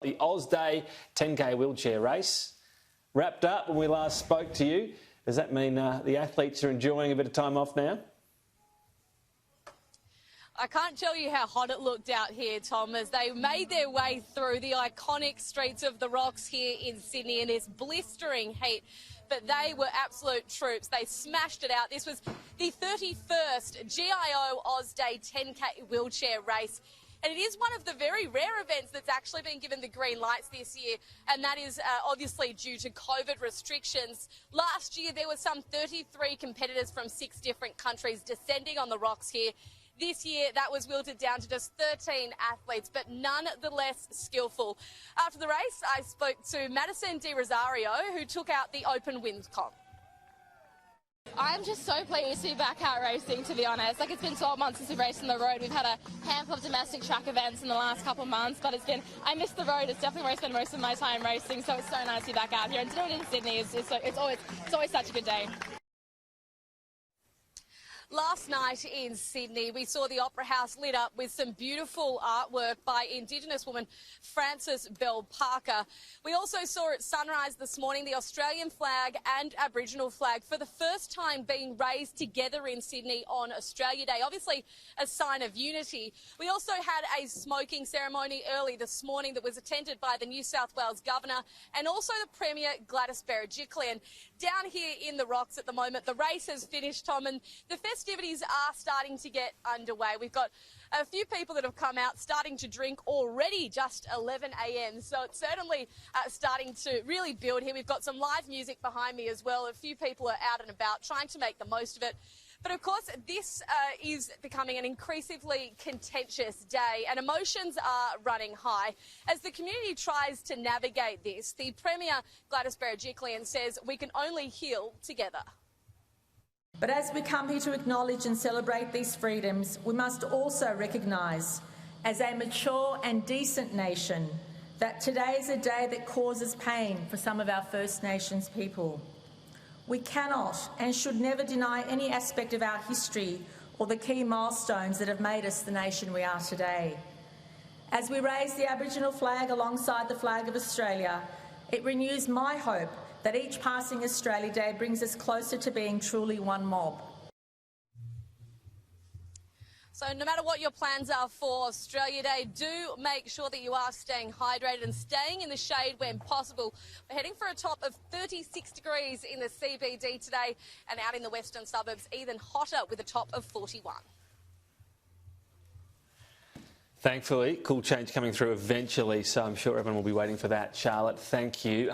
The Oz Day 10K wheelchair race wrapped up when we last spoke to you. Does that mean the athletes are enjoying a bit of time off now? I can't tell you how hot it looked out here, Tom, as they made their way through the iconic streets of the Rocks here in Sydney in this blistering heat. But they were absolute troops. They smashed it out. This was the 31st GIO Oz Day 10K wheelchair race. And it is one of the very rare events that's actually been given the green lights this year, and that is obviously due to COVID restrictions. Last year, there were some 33 competitors from 6 different countries descending on the Rocks here. This year, that was wilted down to just 13 athletes, but none the less skillful. After the race, I spoke to Madison de Rozario, who took out the open wins comp. I'm just so pleased to be back out racing, to be honest. Like, it's been 12 months since we've raced on the road. We've had a handful of domestic track events in the last couple of months, but I miss the road. It's definitely where I spend most of my time racing, so it's so nice to be back out here. And to do it in Sydney, it's always such a good day. Last night in Sydney, we saw the Opera House lit up with some beautiful artwork by Indigenous woman Frances Bell Parker. We also saw at sunrise this morning the Australian flag and Aboriginal flag for the first time being raised together in Sydney on Australia Day, obviously a sign of unity. We also had a smoking ceremony early this morning that was attended by the New South Wales Governor and also the Premier Gladys Berejiklian. Down here in the Rocks at the moment, the race has finished, Tom, and the festivities are starting to get underway. We've got a few people that have come out starting to drink already, just 11 a.m. So it's certainly starting to really build here. We've got some live music behind me as well. A few people are out and about trying to make the most of it. But of course, this is becoming an increasingly contentious day and emotions are running high. As the community tries to navigate this, the Premier Gladys Berejiklian says we can only heal together. But as we come here to acknowledge and celebrate these freedoms, we must also recognise, as a mature and decent nation, that today is a day that causes pain for some of our First Nations people. We cannot and should never deny any aspect of our history or the key milestones that have made us the nation we are today. As we raise the Aboriginal flag alongside the flag of Australia, it renews my hope that each passing Australia Day brings us closer to being truly one mob. So no matter what your plans are for Australia Day, do make sure that you are staying hydrated and staying in the shade when possible. We're heading for a top of 36 degrees in the CBD today and out in the western suburbs even hotter with a top of 41. Thankfully, cool change coming through eventually, so I'm sure everyone will be waiting for that. Charlotte, thank you.